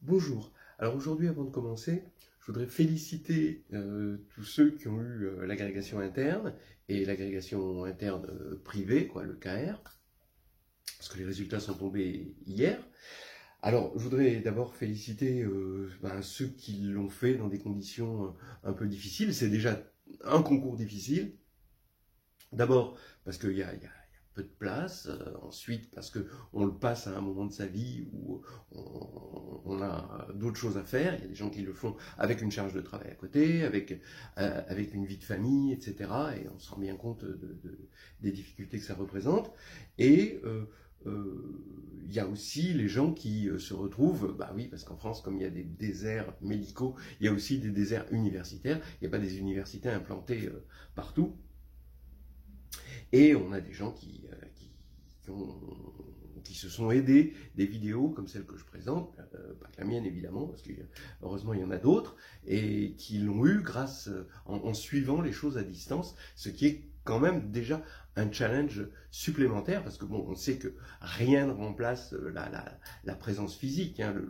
Bonjour. Alors aujourd'hui, avant de commencer, je voudrais féliciter tous ceux qui ont eu l'agrégation interne et l'agrégation interne privée, quoi, le KR, parce que les résultats sont tombés hier. Alors, je voudrais d'abord féliciter ceux qui l'ont fait dans des conditions un peu difficiles. C'est déjà un concours difficile. D'abord, parce qu'il y a peu de place. Ensuite, parce qu'on le passe à un moment de sa vie où on a d'autres choses à faire. Il y a des gens qui le font avec une charge de travail à côté, avec une vie de famille, etc. Et on se rend bien compte des difficultés que ça représente. Et il y a aussi les gens qui se retrouvent, bah oui, parce qu'en France, comme il y a des déserts médicaux, il y a aussi des déserts universitaires. Il n'y a pas des universités implantées partout. Et on a des gens qui se sont aidés des vidéos comme celle que je présente, pas que la mienne évidemment, parce que heureusement il y en a d'autres, et qui l'ont eu grâce en suivant les choses à distance, ce qui est quand même déjà un challenge supplémentaire, parce que bon, on sait que rien ne remplace la présence physique, hein,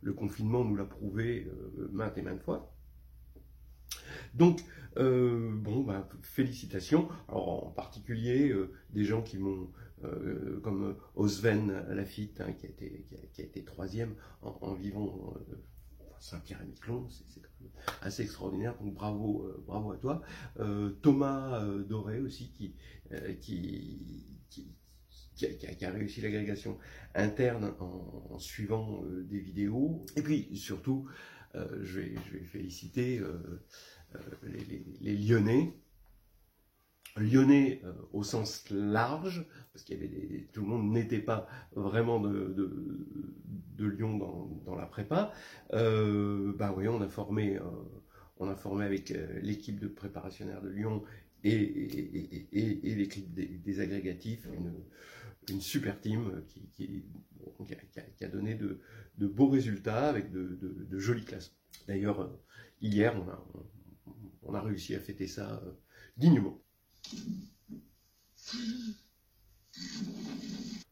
le confinement nous l'a prouvé maintes et maintes fois. Donc, félicitations. Alors, en particulier, des gens qui m'ont, comme Osven Lafitte, hein, qui a été troisième en vivant Saint-Pierre-et-Miquelon, c'est quand même assez extraordinaire, donc bravo à toi. Thomas Doré aussi, qui a réussi l'agrégation interne en suivant des vidéos. Et puis, surtout, je vais féliciter les Lyonnais. Lyonnais au sens large, parce qu'il y avait tout le monde n'était pas vraiment de Lyon dans la prépa. Oui, on a formé avec l'équipe de préparationnaires de Lyon et l'équipe des agrégatifs une super team qui a donné de beaux résultats avec de jolies classes. D'ailleurs, hier, on a réussi à fêter ça dignement.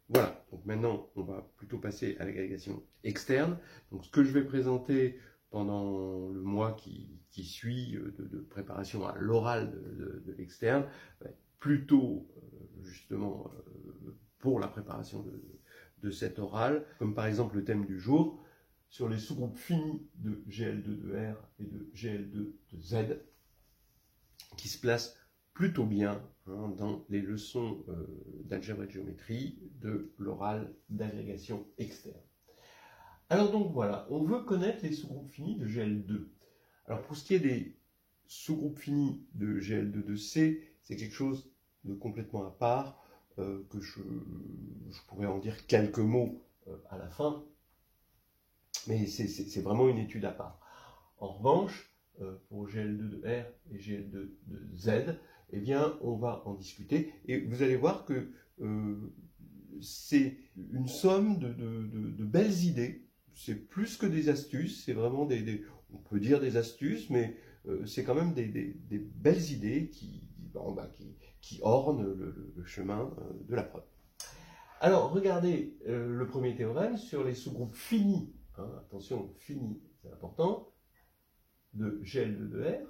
Voilà, donc maintenant on va plutôt passer à l'agrégation externe. Donc ce que je vais présenter pendant le mois qui suit de préparation à l'oral de l'externe, va être plutôt justement pour la préparation de cet oral, comme par exemple le thème du jour, sur les sous-groupes finis de GL2-R et de GL2-Z, qui se placent plutôt bien dans les leçons d'algèbre et de géométrie de l'oral d'agrégation externe. Alors donc voilà, on veut connaître les sous-groupes finis de GL2. Alors pour ce qui est des sous-groupes finis de GL2-C, c'est quelque chose de complètement à part, que je pourrais en dire quelques mots à la fin, mais c'est vraiment une étude à part. En revanche, pour GL2-R et GL2-Z, eh bien, on va en discuter. Et vous allez voir que c'est une somme de belles idées. C'est plus que des astuces, c'est vraiment on peut dire des astuces, mais c'est quand même des belles idées qui ornent le chemin de la preuve. Alors, regardez le premier théorème sur les sous-groupes finis. Attention, finis, c'est important, de GL2-R.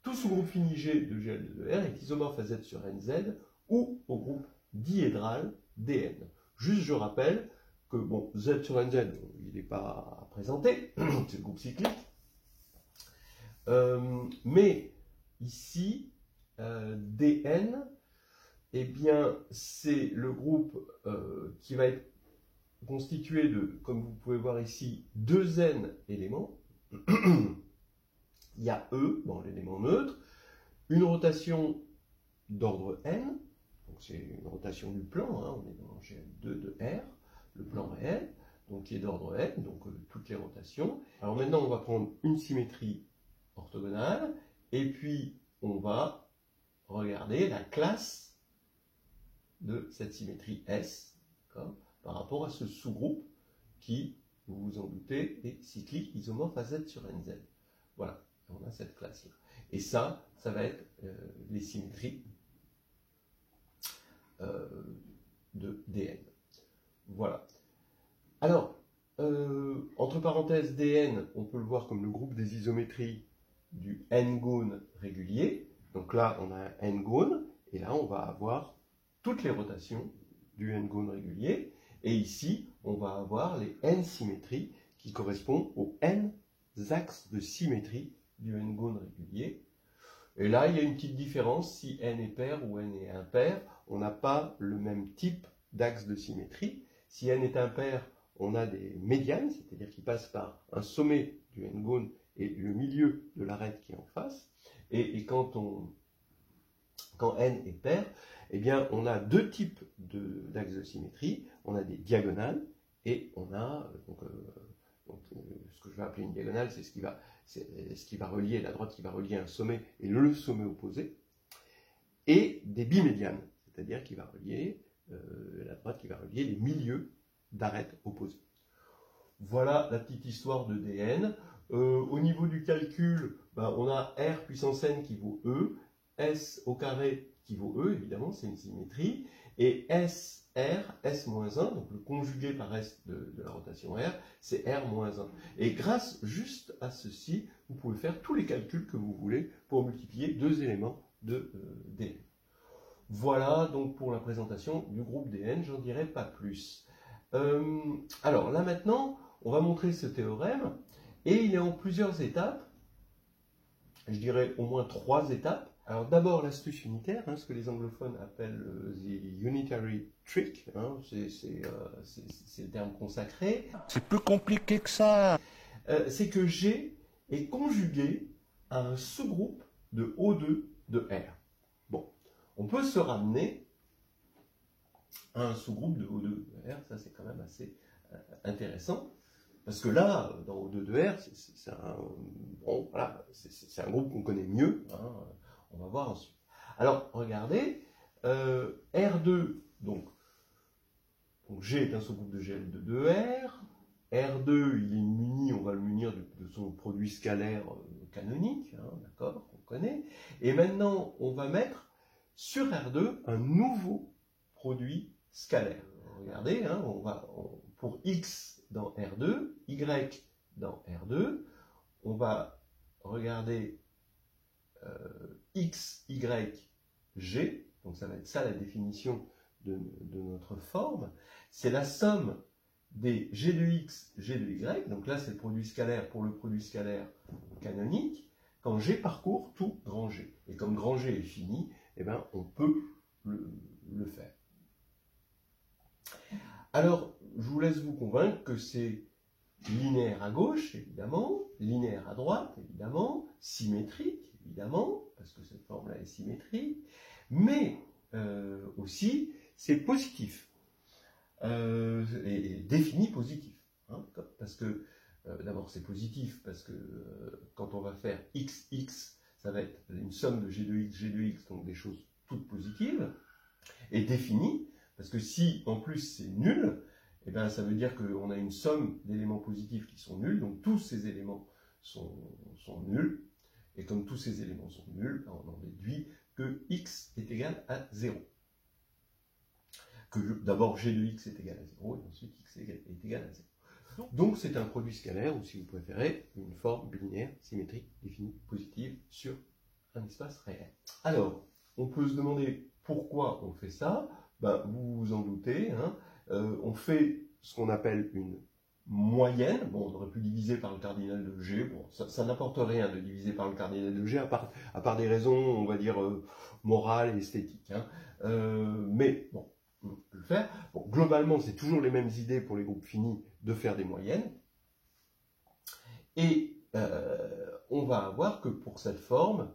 Tout sous-groupe fini G de GL2-R est isomorphe à Z sur NZ ou au groupe diédral Dn. Juste, je rappelle que bon, Z sur NZ, il n'est pas présenté, c'est le groupe cyclique. Mais ici, Dn, eh bien, c'est le groupe qui va être constitué de, comme vous pouvez voir ici, 2 n éléments. Il y a E, bon, l'élément neutre, une rotation d'ordre n, donc c'est une rotation du plan, on est dans GL2 de R, le plan réel, donc qui est d'ordre n, donc toutes les rotations. Alors maintenant, on va prendre une symétrie orthogonale, et puis on va regarder la classe de cette symétrie S, par rapport à ce sous-groupe qui, vous vous en doutez, est cyclique isomorphe à Z sur NZ. Voilà, on a cette classe-là. Et ça va être les symétries de Dn. Voilà. Alors, entre parenthèses, Dn, on peut le voir comme le groupe des isométries du n-gone régulier. Donc là, on a un n-gone, et là, on va avoir toutes les rotations du n-gone régulier. Et ici, on va avoir les n symétries qui correspondent aux n axes de symétrie du n-gone régulier. Et là, il y a une petite différence. Si n est pair ou n est impair, on n'a pas le même type d'axe de symétrie. Si n est impair, on a des médianes, c'est-à-dire qui passent par un sommet du n-gone et le milieu de l'arête qui est en face. Et quand n est pair, eh bien, on a deux types d'axes de symétrie. On a des diagonales et on a ce que je vais appeler une diagonale, c'est ce qui va relier la droite qui va relier un sommet et le sommet opposé, et des bimédianes, c'est-à-dire qui va relier la droite qui va relier les milieux d'arêtes opposées. Voilà la petite histoire de Dn. Au niveau du calcul, on a R puissance n qui vaut E, S au carré qui vaut E, évidemment, c'est une symétrie, et SR, S-1, donc le conjugué par S de la rotation R, c'est R-1. Et grâce juste à ceci, vous pouvez faire tous les calculs que vous voulez pour multiplier deux éléments de Dn. Voilà donc pour la présentation du groupe Dn, j'en dirai pas plus. Alors là maintenant, on va montrer ce théorème, et il est en plusieurs étapes, je dirais au moins 3 étapes. Alors d'abord l'astuce unitaire, ce que les anglophones appellent the unitary trick, c'est le terme consacré. C'est plus compliqué que ça. C'est que G est conjugué à un sous-groupe de O2 de R. Bon, on peut se ramener à un sous-groupe de O2 de R, ça c'est quand même assez intéressant. Parce que là, dans O2 de R, c'est un groupe qu'on connaît mieux. On va voir ensuite. Alors, regardez, R2, donc G est un sous-groupe de GL de R. R2, il est muni, on va le munir de son produit scalaire canonique, d'accord, qu'on connaît. Et maintenant, on va mettre sur R2 un nouveau produit scalaire. Regardez, pour X dans R2, Y dans R2, on va regarder X, Y, G, donc ça va être ça la définition de notre forme, c'est la somme des G de X, G de Y, donc là c'est le produit scalaire pour le produit scalaire canonique, quand G parcourt tout grand G. Et comme grand G est fini, eh ben, on peut le faire. Alors, je vous laisse vous convaincre que c'est linéaire à gauche, évidemment, linéaire à droite, évidemment, symétrique, évidemment, parce que cette forme-là est symétrique, mais aussi, c'est positif, et défini positif, parce que, d'abord, c'est positif, parce que quand on va faire XX, ça va être une somme de G de X, donc des choses toutes positives, et défini, parce que si, en plus, c'est nul, eh ben, ça veut dire qu'on a une somme d'éléments positifs qui sont nuls, donc tous ces éléments sont nuls, et comme tous ces éléments sont nuls, on en déduit que x est égal à 0. Que d'abord g de x est égal à 0, et ensuite x est égal à 0. Donc c'est un produit scalaire, ou si vous préférez, une forme binaire symétrique définie positive sur un espace réel. Alors, on peut se demander pourquoi on fait ça. Vous vous en doutez, on fait ce qu'on appelle une moyenne. Bon, on aurait pu diviser par le cardinal de G. Bon, ça n'apporte rien de diviser par le cardinal de G, à part des raisons, on va dire, morales et esthétiques. Mais, bon, on peut le faire. Bon, globalement, c'est toujours les mêmes idées pour les groupes finis de faire des moyennes. Et on va avoir que pour cette forme,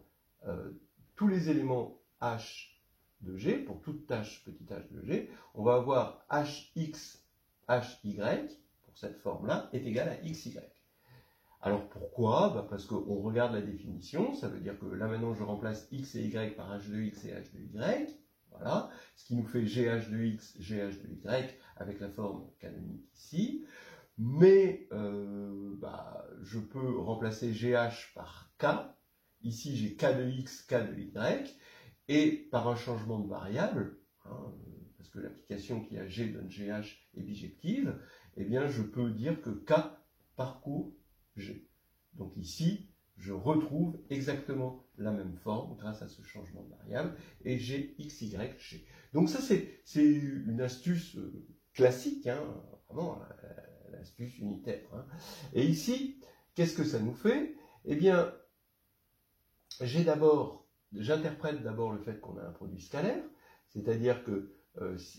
tous les éléments H de G, pour toute tâche petit h de G, on va avoir Hx, Hy, pour cette forme-là, est égal à Xy. Alors pourquoi? Parce qu'on regarde la définition, ça veut dire que là maintenant je remplace X et Y par H de X et H de Y, voilà, ce qui nous fait GH de X, GH de Y, avec la forme canonique ici, mais je peux remplacer GH par K, ici j'ai K de X, K de Y, et par un changement de variable, parce que l'application qui a G donne GH est bijective, eh bien je peux dire que K parcourt G. Donc ici, je retrouve exactement la même forme grâce à ce changement de variable, et j'ai x, y, g. Donc ça, c'est une astuce classique, hein, vraiment l'astuce unitaire. Hein. Et ici, qu'est-ce que ça nous fait? Eh bien, j'interprète d'abord le fait qu'on a un produit scalaire, c'est-à-dire que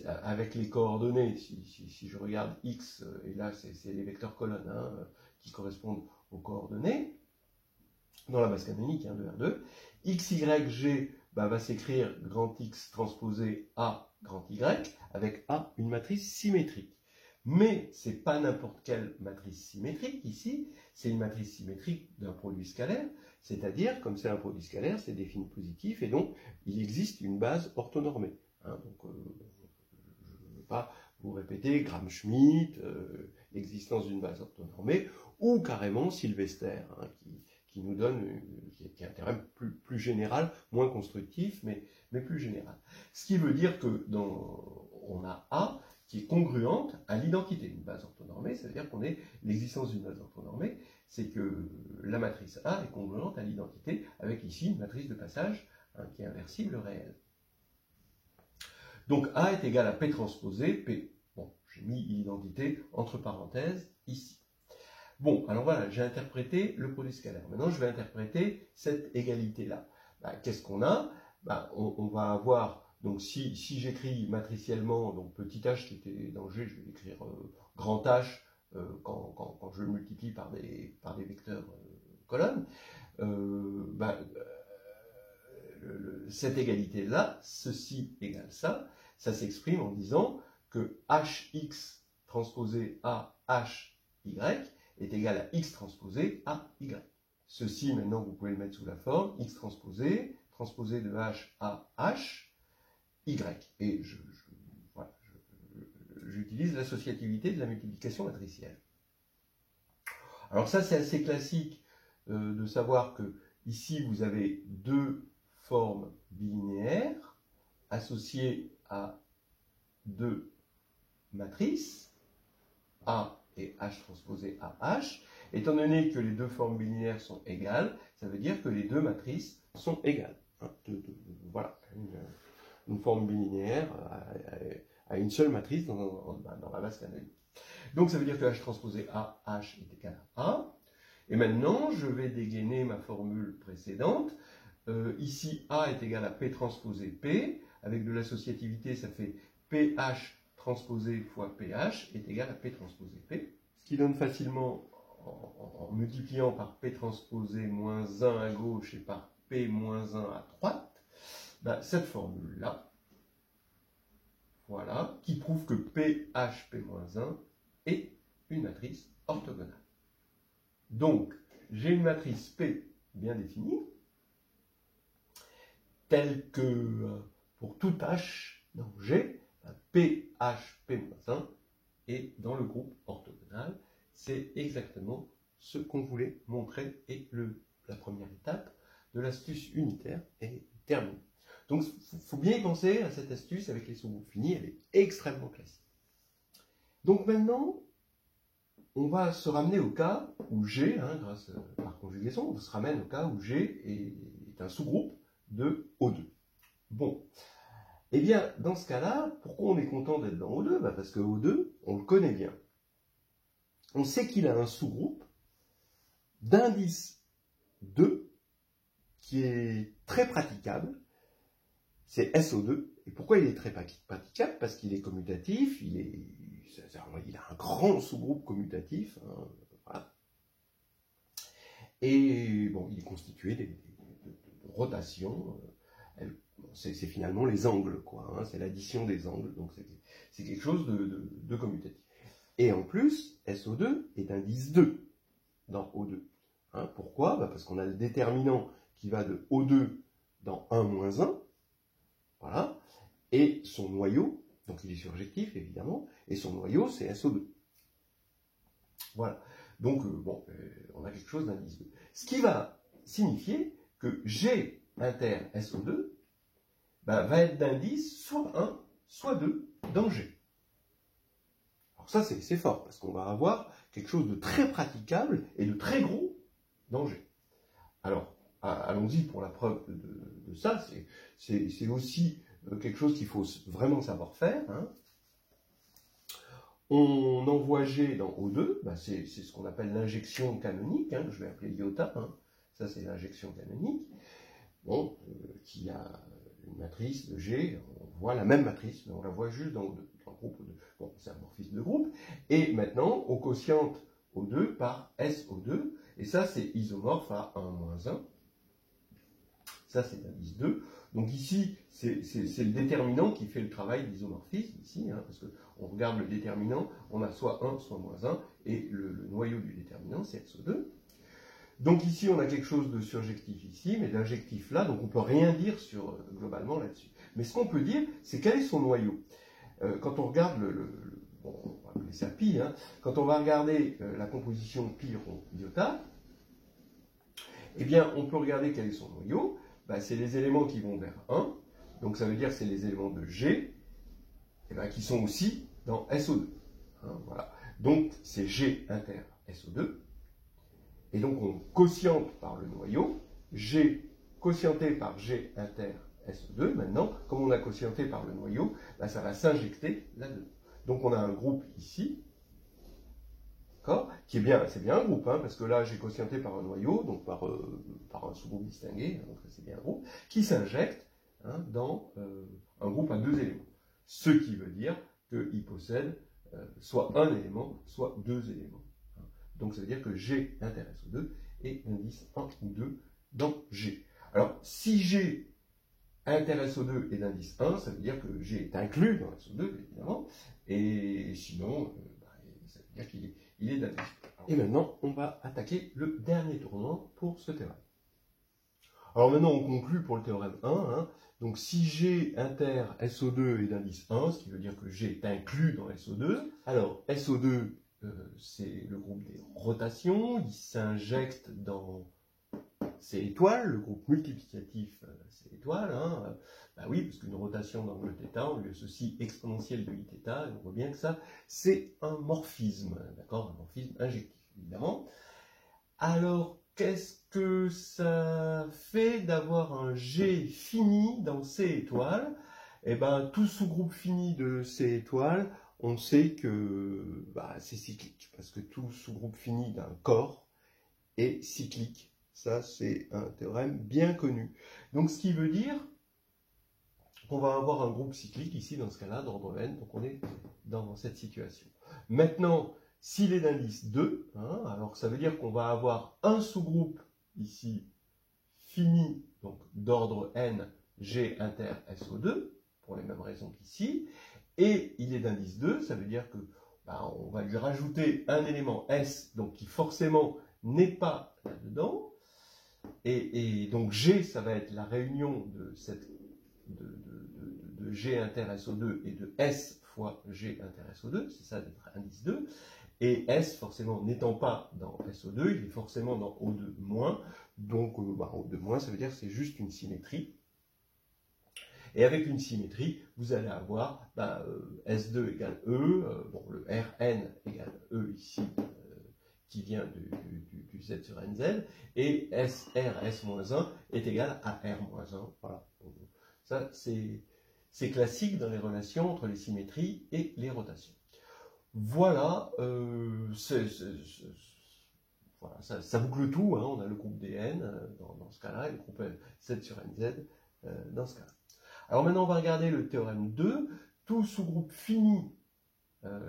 avec les coordonnées, si je regarde x, et là c'est les vecteurs colonnes hein, qui correspondent aux coordonnées, dans la base canonique hein, de R2, x, y, g va s'écrire grand X transposé A grand Y, avec A une matrice symétrique. Mais ce n'est pas n'importe quelle matrice symétrique ici, c'est une matrice symétrique d'un produit scalaire, c'est-à-dire, comme c'est un produit scalaire, c'est défini positif, et donc il existe une base orthonormée. Hein, donc, je ne veux pas vous répéter Gram-Schmidt, l'existence d'une base orthonormée, ou carrément Sylvester, hein, qui nous donne, qui est un théorème plus général, moins constructif, mais plus général. Ce qui veut dire que on a A qui est congruente à l'identité d'une base orthonormée, c'est-à-dire qu'on est l'existence d'une base orthonormée, c'est que la matrice A est congruente à l'identité, avec ici une matrice de passage hein, qui est inversible réelle. Donc A est égal à P transposé P. Bon, j'ai mis l'identité entre parenthèses ici. Bon, alors voilà, j'ai interprété le produit scalaire. Maintenant, je vais interpréter cette égalité-là. Qu'est-ce qu'on a? On va avoir, donc si j'écris matriciellement, donc petit h qui était dans G, je vais écrire grand H quand je le multiplie par des vecteurs colonnes. Cette égalité-là, ceci égale ça, ça s'exprime en disant que hx transposé à hy est égal à x transposé à y. Ceci, maintenant, vous pouvez le mettre sous la forme x transposé de h à h, y. Et j'utilise l'associativité de la multiplication matricielle. Alors ça, c'est assez classique de savoir que ici, vous avez deux formes bilinéaires associées à deux matrices, A et H transposé à H. Étant donné que les deux formes bilinéaires sont égales, ça veut dire que les deux matrices sont égales. Voilà, une forme bilinéaire à une seule matrice dans la base canonique. Donc ça veut dire que H transposé à H est égal à A. Et maintenant, je vais dégainer ma formule précédente. Ici, A est égal à P transposé P. Avec de l'associativité, ça fait PH transposé fois PH est égal à P transposé P. Ce qui donne facilement, en multipliant par P transposé moins 1 à gauche et par P moins 1 à droite, cette formule-là, voilà, qui prouve que PH P-1 est une matrice orthogonale. Donc, j'ai une matrice P bien définie, telle que pour tout H dans G, PH P-1 est dans le groupe orthogonal. C'est exactement ce qu'on voulait montrer et la première étape de l'astuce unitaire est terminée. Donc, il faut bien y penser à cette astuce avec les sous-groupes finis, elle est extrêmement classique. Donc maintenant, on va se ramener au cas où G, grâce par conjugaison, on se ramène au cas où G est un sous-groupe de O2. Bon, eh bien, dans ce cas-là, pourquoi on est content d'être dans O2? Parce que O2, on le connaît bien. On sait qu'il a un sous-groupe d'indice 2 qui est très praticable, c'est SO2. Et pourquoi il est très praticable? Parce qu'il est commutatif, il a un grand sous-groupe commutatif. Voilà. Et bon, il est constitué de rotations. C'est finalement les angles, quoi. C'est l'addition des angles. Donc c'est quelque chose de commutatif. Et en plus, SO2 est indice 2 dans O2. Pourquoi? Parce qu'on a le déterminant qui va de O2 dans 1 moins 1. Voilà. Et son noyau, donc il est surjectif évidemment, et son noyau c'est SO2. Voilà. Donc, on a quelque chose d'indice 2. Ce qui va signifier que G inter SO2 va être d'indice soit 1, soit 2 dans G. Alors Alors ça, c'est fort, parce qu'on va avoir quelque chose de très praticable et de très gros dans G. Alors, allons-y pour la preuve de ça. C'est aussi quelque chose qu'il faut vraiment savoir faire. Hein. On envoie G dans O2, bah c'est ce qu'on appelle l'injection canonique, hein, que je vais appeler iota. Hein. Ça, c'est l'injection canonique. Bon, qui a une matrice de G, on voit la même matrice, mais on la voit juste dans O2, dans le groupe O2. Bon, c'est un morphisme de groupe. Et maintenant, on quotiente O2 par SO2, et ça, c'est isomorphe à 1-1. Ça, c'est l'indice 2. Donc ici, c'est le déterminant qui fait le travail d'isomorphisme, ici, hein, parce qu'on regarde le déterminant, on a soit 1, soit -1, et le noyau du déterminant, c'est SO2. Donc ici, on a quelque chose de surjectif ici, mais d'injectif là, donc on ne peut rien dire globalement là-dessus. Mais ce qu'on peut dire, c'est quel est son noyau. Quand on regarde bon, on va appeler ça pi, hein, quand on va regarder la composition pi rho iota, eh bien, on peut regarder quel est son noyau. Ben, c'est les éléments qui vont vers 1, donc ça veut dire que c'est les éléments de G, eh ben, qui sont aussi dans SO2. Hein, voilà. Donc c'est G inter SO2, et donc on quotiente par le noyau, G quotienté par G inter SO2, maintenant, comme on a quotienté par le noyau, ben, ça va s'injecter là-dedans. Donc on a un groupe ici, qui est bien, c'est bien un groupe, hein, parce que là j'ai quotienté par un noyau, donc par un sous-groupe distingué, donc c'est bien un groupe, qui s'injecte hein, dans un groupe à 2 éléments. Ce qui veut dire qu'il possède soit un élément, soit 2 éléments. Hein. Donc ça veut dire que G inter SO2 est l'indice 1 ou 2 dans G. Alors si G inter SO2 est d'indice 1, ça veut dire que G est inclus dans SO2, évidemment, et sinon, ça veut dire qu'il est d'indice. Et maintenant, on va attaquer le dernier tournant pour ce théorème. Alors maintenant, on conclut pour le théorème 1. Hein. Donc si G inter SO2 est d'indice 1, ce qui veut dire que G est inclus dans SO2. Alors SO2, c'est le groupe des rotations. Il s'injecte dans C étoile, le groupe multiplicatif C étoile. Hein. Bah oui, parce qu'une rotation d'angle θ, on lui associe exponentielle de Iθ, et on voit bien que ça, c'est un morphisme, d'accord, un morphisme injectif, évidemment. Alors, qu'est-ce que ça fait d'avoir un G fini dans C étoile? Eh bien, tout sous-groupe fini de C étoile, on sait que bah, c'est cyclique, parce que tout sous-groupe fini d'un corps est cyclique. Ça, c'est un théorème bien connu. Donc, ce qui veut dire qu'on va avoir un groupe cyclique ici, dans ce cas-là, d'ordre n. Donc, on est dans cette situation. Maintenant, s'il est d'indice 2, hein, alors ça veut dire qu'on va avoir un sous-groupe ici, fini, donc d'ordre n, G inter SO2, pour les mêmes raisons qu'ici, et il est d'indice 2, ça veut dire que bah, on va lui rajouter un élément S, donc qui forcément n'est pas là-dedans, et donc G, ça va être la réunion de G inter SO2 et de S fois G inter SO2, c'est ça d'être indice 2, et S, forcément, n'étant pas dans SO2, il est forcément dans O2-, donc O2-, ça veut dire que c'est juste une symétrie. Et avec une symétrie, vous allez avoir S2 égale E, bon, le Rn égale E ici, qui vient du Z sur NZ, et SR S-1 est égal à R-1. Voilà. Ça, c'est classique dans les relations entre les symétries et les rotations. Voilà, voilà ça boucle tout, hein, on a le groupe DN dans ce cas-là, et le groupe Z sur NZ dans ce cas-là. Alors maintenant, on va regarder le théorème 2. Tout sous-groupe fini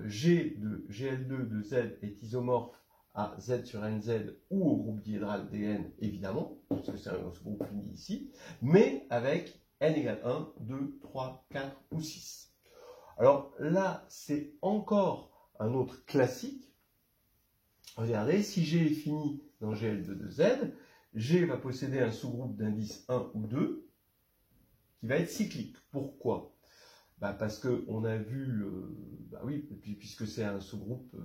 G de GL2 de Z est isomorphe à Z sur NZ ou au groupe diédral DN, évidemment, parce que c'est un sous-groupe fini ici, mais avec n égale 1, 2, 3, 4 ou 6. Alors là, c'est encore un autre classique. Regardez, si G est fini dans GL2 de Z, G va posséder un sous-groupe d'indice 1 ou 2 qui va être cyclique. Pourquoi? Parce qu'on a vu, oui, puisque c'est un sous-groupe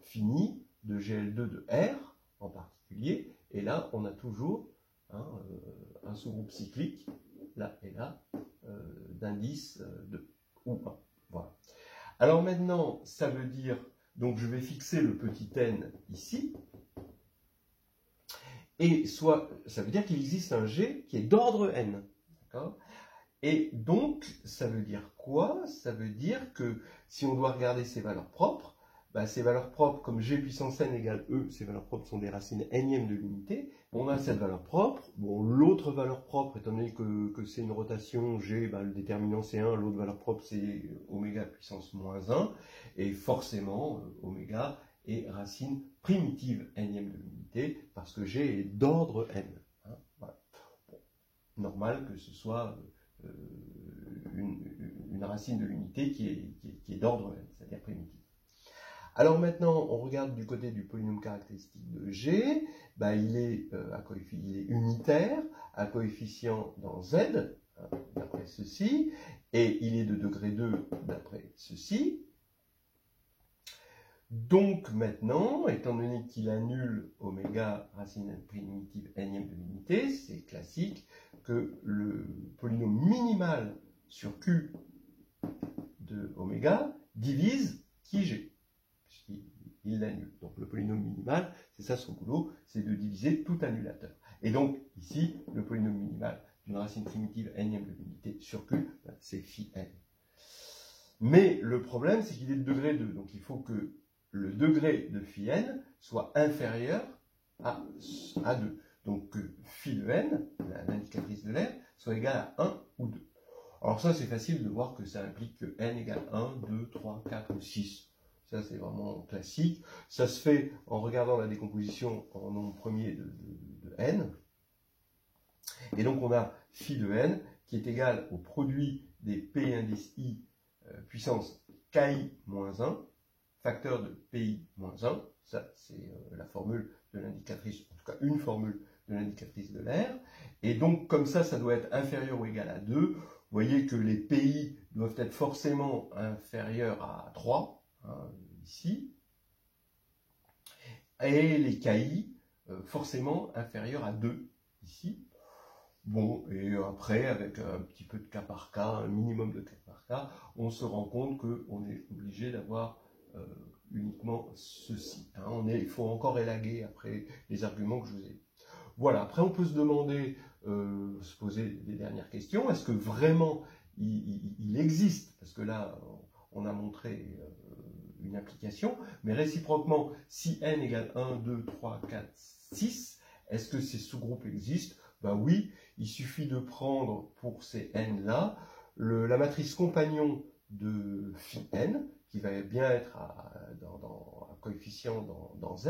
fini de GL2 de R en particulier, et là on a toujours un sous-groupe cyclique, là et là, d'indice 2 ou 1. Voilà. Alors maintenant, ça veut dire, donc je vais fixer le petit n ici, et soit, ça veut dire qu'il existe un G qui est d'ordre n. D'accord ? Et donc, ça veut dire quoi? Ça veut dire que si on doit regarder ses valeurs propres, bah, ces valeurs propres, comme G puissance n égale E, ces valeurs propres sont des racines énièmes de l'unité. On a cette valeur propre. Bon, l'autre valeur propre, étant donné que c'est une rotation G, bah, le déterminant c'est 1, l'autre valeur propre c'est oméga puissance moins 1. Et forcément, oméga est racine primitive énième de l'unité, parce que G est d'ordre n. Hein, voilà. Bon, normal que ce soit une racine de l'unité qui est d'ordre n, c'est-à-dire primitive. Alors maintenant, on regarde du côté du polynôme caractéristique de G, bah, il est unitaire, à coefficient dans Z, hein, d'après ceci, et il est de degré 2 d'après ceci. Donc maintenant, étant donné qu'il annule oméga racine primitive énième de l'unité, c'est classique que le polynôme minimal sur Q de oméga divise qui G, puisqu'il l'annule. Donc le polynôme minimal, c'est ça son boulot, c'est de diviser tout annulateur. Et donc ici, le polynôme minimal d'une racine primitive énième de l'unité sur Q, c'est phi n. Mais le problème, c'est qu'il est de degré 2, donc il faut que le degré de phi n soit inférieur à 2. Donc que phi de n, l'indicatrice de l'air, soit égale à 1 ou 2. Alors ça, c'est facile de voir que ça implique que n égale 1, 2, 3, 4 ou 6. Ça, c'est vraiment classique. Ça se fait en regardant la décomposition en nombre premier de n. Et donc, on a phi de n qui est égal au produit des p indice i puissance ki moins 1, facteur de pi moins 1. Ça, c'est la formule de l'indicatrice, en tout cas une formule de l'indicatrice de l'air. Et donc, comme ça doit être inférieur ou égal à 2. Vous voyez que les pi doivent être forcément inférieurs à 3, hein, ici. Et les ki, forcément inférieurs à 2, ici. Bon, et après, avec un petit peu de cas par cas, un minimum de cas par cas, on se rend compte qu'on est obligé d'avoir uniquement ceci. Hein. Il faut encore élaguer après les arguments que je vous ai dit. Voilà, après on peut se demander, se poser des dernières questions. Est-ce que vraiment il existe? Parce que là, on a montré une application, mais réciproquement, si n égale 1, 2, 3, 4, 6, est-ce que ces sous-groupes existent? Ben oui, il suffit de prendre pour ces n-là la matrice compagnon de phi n, qui va bien être à coefficient dans Z,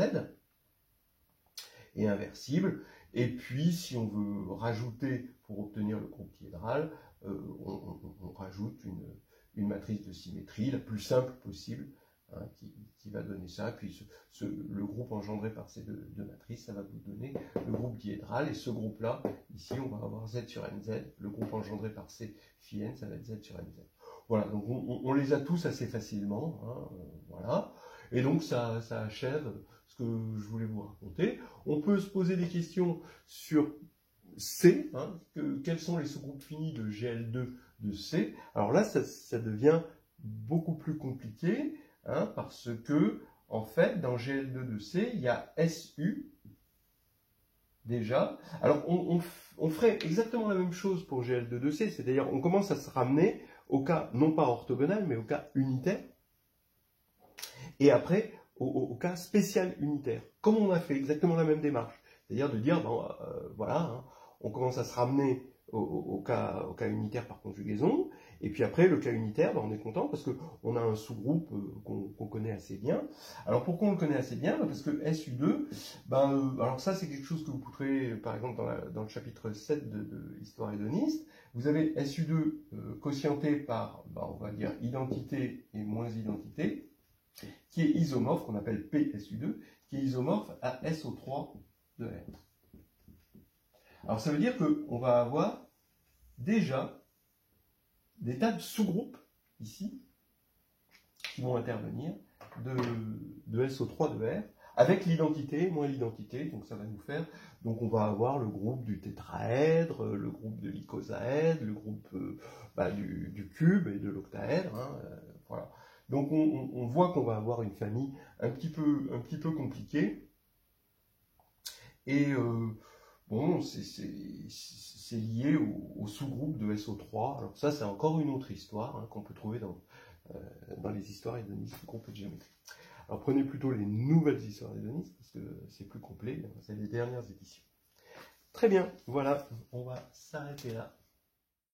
et inversible. Et puis, si on veut rajouter, pour obtenir le groupe diédral, on rajoute une matrice de symétrie, la plus simple possible, hein, qui va donner ça. Puis le groupe engendré par ces deux matrices, ça va vous donner le groupe diédral. Et ce groupe-là, ici, on va avoir Z sur NZ. Le groupe engendré par C phi n, ça va être Z sur NZ. Voilà, donc on les a tous assez facilement. Hein, voilà. Et donc, ça achève ce que je voulais vous raconter. On peut se poser des questions sur C, hein, quels sont les sous-groupes finis de GL2 de C. Alors là, ça devient beaucoup plus compliqué, hein, parce que, en fait, dans GL2 de C, il y a SU, déjà. Alors, on ferait exactement la même chose pour GL2 de C, c'est-à-dire on commence à se ramener au cas, non pas orthogonal, mais au cas unitaire. Et après, au cas spécial unitaire, comme on a fait exactement la même démarche. C'est-à-dire de dire, bon, voilà, hein, on commence à se ramener au cas unitaire par conjugaison, et puis après, le cas unitaire, ben, on est content parce qu'on a un sous-groupe qu'on connaît assez bien. Alors pourquoi on le connaît assez bien? Parce que SU2, ben, alors ça c'est quelque chose que vous trouverez par exemple dans le chapitre 7 de Histoire hédoniste. Vous avez SU2 quotienté par, ben, on va dire, identité et moins identité, qui est isomorphe, qu'on appelle PSU2, qui est isomorphe à SO3 de R. Alors ça veut dire qu'on va avoir déjà des tas de sous-groupes, ici, qui vont intervenir de SO3 de R, avec l'identité, moins l'identité, donc ça va nous faire, donc on va avoir le groupe du tétraèdre, le groupe de l'icosaèdre, le groupe du cube et de l'octaèdre, hein, voilà. Donc on voit qu'on va avoir une famille un petit peu compliquée. Et bon, c'est lié au sous-groupe de SO3. Alors ça, c'est encore une autre histoire hein, qu'on peut trouver dans les histoires hédonistes du groupe de géométrie. Alors prenez plutôt les nouvelles histoires hédonistes, parce que c'est plus complet, c'est les dernières éditions. Très bien, voilà, on va s'arrêter là.